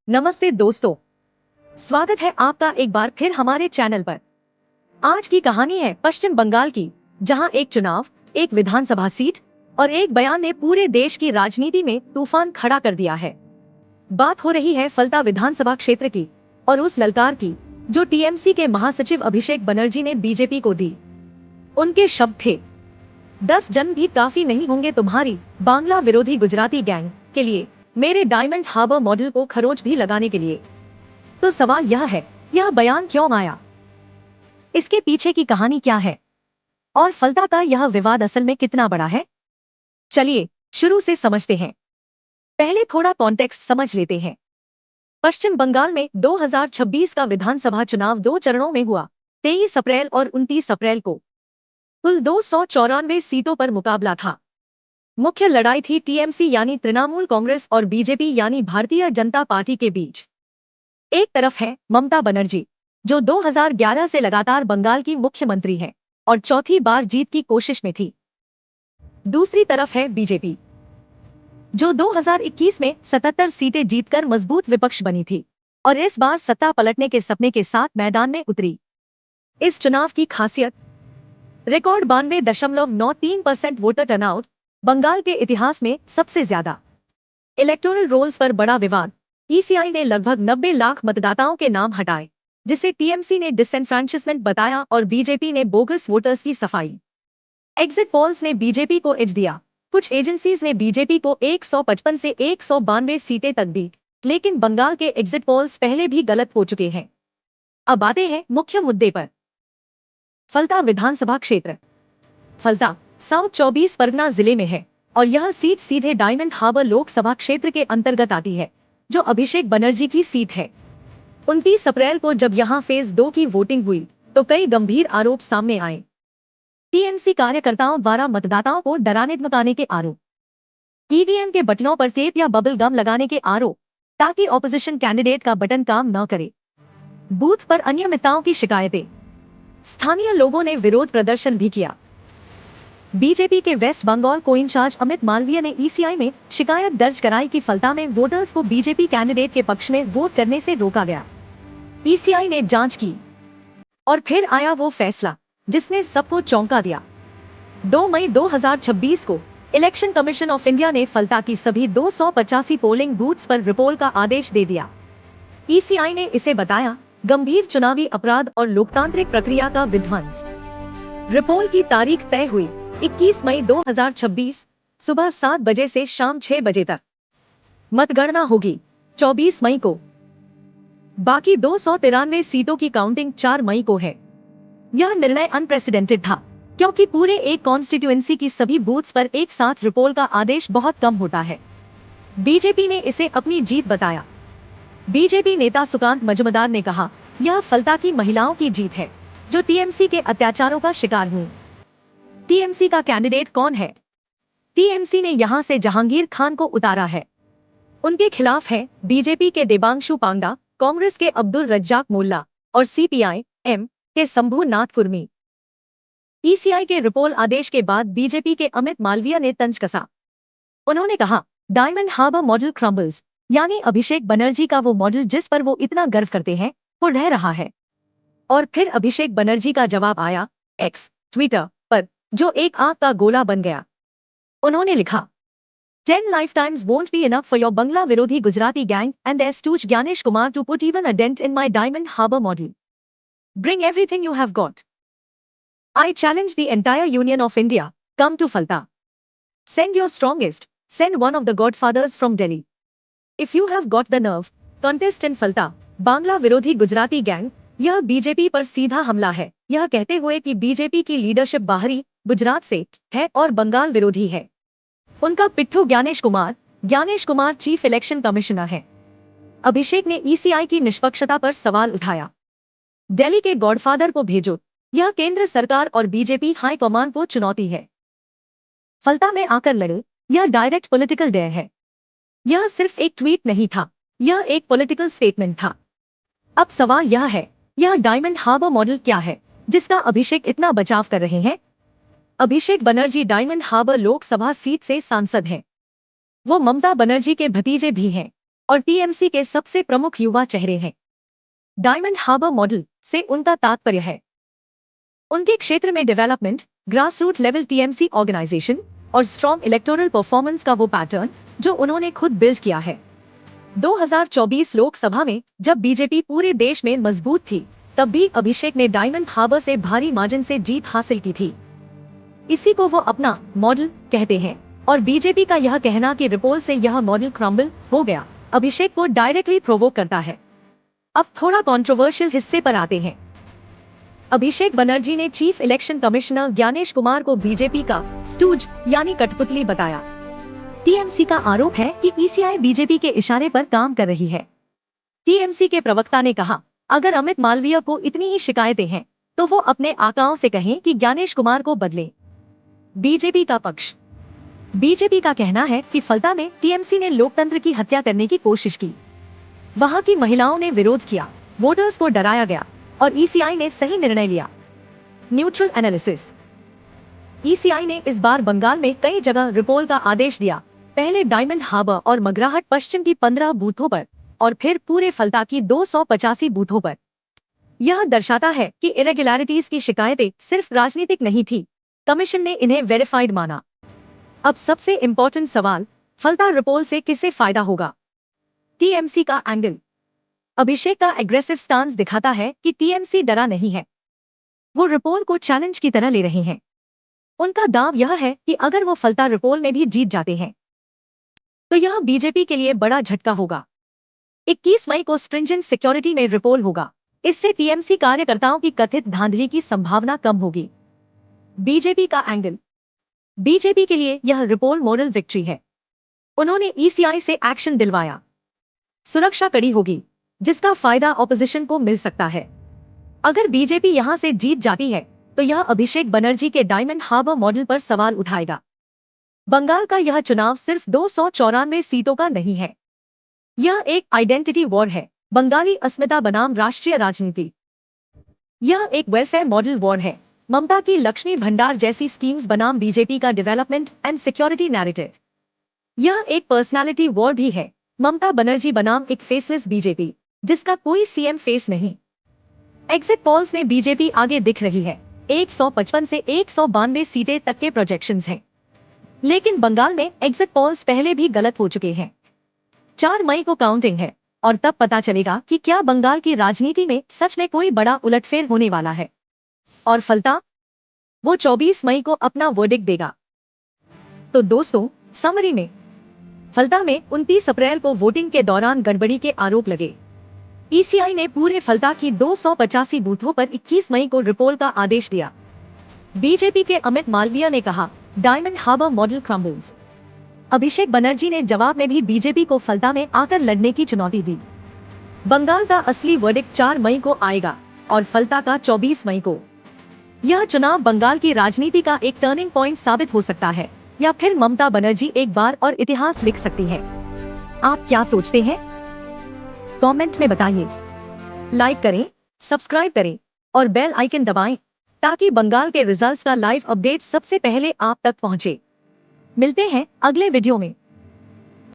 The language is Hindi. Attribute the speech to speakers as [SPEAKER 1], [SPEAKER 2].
[SPEAKER 1] नमस्ते दोस्तों, स्वागत है आपका एक बार फिर हमारे चैनल पर। आज की कहानी है पश्चिम बंगाल की, जहां एक चुनाव, एक विधानसभा सीट और एक बयान ने पूरे देश की राजनीति में तूफान खड़ा कर दिया है। बात हो रही है फलता विधानसभा क्षेत्र की और उस ललकार की जो टीएमसी के महासचिव अभिषेक बनर्जी ने बीजेपी को दी। उनके शब्द थे, 10 जन भी काफी नहीं होंगे तुम्हारी बांग्ला विरोधी गुजराती गैंग के लिए, मेरे डायमंड हार्बर मॉडल को खरोच भी लगाने के लिए। तो सवाल यह है, यह बयान क्यों आया? इसके पीछे की कहानी क्या है? और फलता का यह विवाद असल में कितना बड़ा है? चलिए शुरू से समझते हैं। पहले थोड़ा कॉन्टेक्स्ट समझ लेते हैं। पश्चिम बंगाल में 2026 का विधानसभा चुनाव 2 चरणों में हुआ, 23 अप्रैल और 29 अप्रैल को। कुल 294 सीटों पर मुकाबला था। मुख्य लड़ाई थी टीएमसी यानी तृणमूल कांग्रेस और बीजेपी यानी भारतीय जनता पार्टी के बीच। एक तरफ है ममता बनर्जी, जो 2011 से लगातार बंगाल की मुख्यमंत्री है और चौथी बार जीत की कोशिश में थी। दूसरी तरफ है बीजेपी, जो 2021 में 77 सीटें जीतकर मजबूत विपक्ष बनी थी और इस बार सत्ता पलटने के सपने के साथ मैदान में उतरी। इस चुनाव की खासियत, रिकॉर्ड 92.93% वोटर टर्नआउट, बंगाल के इतिहास में सबसे ज्यादा। इलेक्टोरल रोल्स पर बड़ा विवाद, ईसीआई ने लगभग 90 लाख मतदाताओं के नाम हटाए, जिसे टीएमसी ने डिसएनफ्रेंचिसमेंट बताया और बीजेपी ने बोगस वोटर्स की सफाई। एग्जिट पोल्स ने बीजेपी को एज दिया। कुछ एजेंसीज ने बीजेपी को 155 से 192 सीटें तक दी, लेकिन बंगाल के एग्जिट पोल्स पहले भी गलत हो चुके हैं। अब आते हैं मुख्य मुद्दे पर। फलता विधानसभा क्षेत्र। फलता साउथ 24 परगना जिले में है और यह सीट सीधे डायमंड हार्बर लोकसभा क्षेत्र के अंतर्गत आती है, जो अभिषेक बनर्जी की सीट है। 29 अप्रैल को जब यहां फेज 2 की वोटिंग हुई तो कई गंभीर आरोप सामने आए। टीएमसी कार्यकर्ताओं द्वारा मतदाताओं को डराने धमकाने के आरोप, ईवीएम के बटनों पर टेप या बबल गम लगाने के आरोप ताकि ऑपोजिशन कैंडिडेट का बटन काम न करे, बूथ पर अनियमितताओं की शिकायतें। स्थानीय लोगों ने विरोध प्रदर्शन भी किया। बीजेपी के वेस्ट बंगाल को इंचार्ज अमित मालवीय ने ईसीआई में शिकायत दर्ज कराई कि फलता में वोटर्स को बीजेपी कैंडिडेट के पक्ष में वोट करने से रोका गया। ईसीआई ने जांच की और फिर आया वो फैसला जिसने सबको चौंका दिया। 2 मई 2026 को इलेक्शन कमीशन ऑफ इंडिया ने फलता की सभी 285 पोलिंग बूथ्स पर रिपोल का आदेश दे दिया। ईसीआई ने इसे बताया गंभीर चुनावी अपराध और लोकतांत्रिक प्रक्रिया का विध्वंस। रिपोल की तारीख तय हुई 21 मई 2026 सुबह 7 बजे से शाम 6 बजे तक। मतगणना होगी 24 मई को। बाकी 293 सीटों की काउंटिंग 4 मई को है। यह निर्णय अनप्रेसिडेंटेड था, क्योंकि पूरे एक कॉन्स्टिट्यूएंसी की सभी बूथ्स पर एक साथ रिपोल का आदेश बहुत कम होता है। बीजेपी ने इसे अपनी जीत बताया। बीजेपी नेता सुकांत मजुमदार ने कहा, यह फलता की महिलाओं की जीत है, जो टीएमसी के अत्याचारों का शिकार हुई। टीएमसी का कैंडिडेट कौन है? टीएमसी ने यहां से जहांगीर खान को उतारा है। उनके खिलाफ है बीजेपी के देबांशु पांडा, कांग्रेस के अब्दुल रज्जाक मोल्ला और सीपीआई-एम के शंभू नाथ कुर्मी। ईसीआई के रिपोल आदेश के बाद बीजेपी के अमित मालवीय ने तंज कसा। उन्होंने कहा, डायमंड हार्बर मॉडल क्रम्बल्स, यानी अभिषेक बनर्जी का वो मॉडल जिस पर वो इतना गर्व करते हैं, वो रह रहा है। और फिर अभिषेक बनर्जी का जवाब आया एक्स ट्विटर पर, जो एक आग का गोला बन गया। उन्होंने लिखा, 10 lifetimes won't be enough for your Bangla Virodhi Gujarati gang and their stooge Gyanesh Kumar to put even a dent in my Diamond Harbour model. Bring everything you have got. I challenge the entire Union of India, come to Falta. Send your strongest, send one of the godfathers from Delhi. If you have got the nerve, contest in Falta, Bangla विरोधी गुजराती गैंग। यह बीजेपी पर सीधा हमला है, यह कहते हुए कि बीजेपी की लीडरशिप बाहरी गुजरात से है और बंगाल विरोधी है। उनका पिट्ठू Gyanesh Kumar chief election commissioner है। अभिषेक ने ईसीआई की निष्पक्षता पर सवाल उठाया। दिल्ली के गॉडफादर को भेजो, यह केंद्र सरकार और बीजेपी हाईकमान को चुनौती है। फलता में आकर लड़ो, यह डायरेक्ट पॉलिटिकल डेयर है। यह सिर्फ एक ट्वीट नहीं था, यह एक पॉलिटिकल स्टेटमेंट था। अब सवाल यह है, यह डायमंड हार्बर मॉडल क्या है जिसका अभिषेक इतना बचाव कर रहे हैं? अभिषेक बनर्जी डायमंड हार्बर लोकसभा सीट से सांसद हैं। वो ममता बनर्जी के भतीजे भी हैं। और टीएमसी के सबसे प्रमुख युवा चेहरे हैं। डायमंड हार्बर मॉडल से उनका तात्पर्य है उनके क्षेत्र में development, grass root level TMC organisation और स्ट्रॉन्ग इलेक्टोरल परफॉर्मेंस का वो पैटर्न जो उन्होंने खुद बिल्ड किया है। 2024 लोकसभा में जब बीजेपी पूरे देश में मजबूत थी, तब भी अभिषेक ने डायमंड हार्बर से भारी मार्जिन से जीत हासिल की थी। इसी को वो अपना मॉडल कहते हैं और बीजेपी का यह कहना कि रिपोल से यह मॉडल क्रम्बल हो गया, अभिषेक को डायरेक्टली प्रोवोक करता है। अब थोड़ा कंट्रोवर्शियल हिस्से पर आते हैं। अभिषेक बनर्जी ने chief election commissioner Gyanesh Kumar को बीजेपी का स्टूज यानी कठपुतली बताया। टीएमसी का आरोप है कि ईसीआई बीजेपी के इशारे पर काम कर रही है। टीएमसी के प्रवक्ता ने कहा, अगर अमित मालवीय को इतनी ही शिकायतें हैं, तो वो अपने आकाओं से कहें कि ज्ञानेश कुमार को बदलें। बीजेपी का पक्ष। बीजेपी का कहना है कि फलता में टीएमसी ने लोकतंत्र की हत्या करने की कोशिश की। वहां की महिलाओं ने विरोध किया, वोटर्स को डराया गया और ईसीआई ने सही निर्णय लिया। Neutral analysis. ईसीआई ने इस बार बंगाल में कई जगह रिपोल का आदेश दिया, पहले डायमंड हार्बर और मगराहट पश्चिम की 15 बूथों पर और फिर पूरे फलता की 285 बूथों पर। यह दर्शाता है कि इरेगुलरिटीज की शिकायतें सिर्फ राजनीतिक नहीं थी, कमीशन ने इन्हें वेरीफाइड माना। अब सबसे इम्पोर्टेंट सवाल, फलता रिपोल से किसे फायदा होगा? टीएमसी का एंगल। अभिषेक का एग्रेसिव स्टांस दिखाता है कि टीएमसी डरा नहीं है, वो रिपोल को चैलेंज की तरह ले रहे हैं। उनका दाव यह है कि अगर वो फलता रिपोल में भी जीत जाते हैं तो यह बीजेपी के लिए बड़ा झटका होगा। 21 मई को स्ट्रिंजेंट सिक्योरिटी में रिपोल होगा, इससे टीएमसी कार्यकर्ताओं की कथित धांधली की संभावना कम होगी। बीजेपी का एंगल। बीजेपी के लिए यह रिपोल मोरल विक्ट्री है। उन्होंने ईसीआई से एक्शन दिलवाया, सुरक्षा कड़ी होगी, जिसका फायदा ऑपोजिशन को मिल सकता है। अगर बीजेपी यहां से जीत जाती है तो यह अभिषेक बनर्जी के डायमंड हार्बर मॉडल पर सवाल उठाएगा। बंगाल का यह चुनाव सिर्फ 294 सीटों का नहीं है, यह एक आइडेंटिटी वॉर है, बंगाली अस्मिता बनाम राष्ट्रीय राजनीति। यह एक वेलफेयर मॉडल वॉर है, ममता की लक्ष्मी भंडार जैसी स्कीम्स बनाम बीजेपी का डेवलपमेंट एंड सिक्योरिटी नैरेटिव। यह एक पर्सनालिटी वॉर भी है, ममता बनर्जी बनाम एक फेसलेस बीजेपी जिसका कोई सीएम फेस नहीं। एग्जिट पोल्स में बीजेपी आगे दिख रही है, 155 से 192 सीटें तक के प्रोजेक्शंस हैं। लेकिन बंगाल में एग्जिट पोल्स पहले भी गलत हो चुके हैं। 4 मई को काउंटिंग है और तब पता चलेगा कि क्या बंगाल की राजनीति में सच में कोई बड़ा उलटफेर होने वाला है। और फलता, वो 24 मई को अपना वर्डिक्ट देगा। तो दोस्तों, समरी में फलता में 29 अप्रैल को वोटिंग के दौरान गड़बड़ी के आरोप लगे। ईसीआई ने पूरे फलता की 285 बूथों पर 21 मई को रिपोल का आदेश दिया। बीजेपी के अमित मालवीय ने कहा, डायमंड हार्बर मॉडल क्रम्बल्स। अभिषेक बनर्जी ने जवाब में भी बीजेपी को फलता में आकर लड़ने की चुनौती दी। बंगाल का असली वर्डिक्ट 4 मई को आएगा और फलता का 24 मई को। यह चुनाव बंगाल की राजनीति का एक टर्निंग पॉइंट साबित हो सकता है, या फिर ममता बनर्जी एक बार और इतिहास लिख सकती है। आप क्या सोचते हैं? कमेंट में बताइए। लाइक करें, सब्सक्राइब करें और बेल आइकन दबाएं ताकि बंगाल के रिजल्ट्स का लाइव अपडेट सबसे पहले आप तक पहुंचे। मिलते हैं अगले वीडियो में।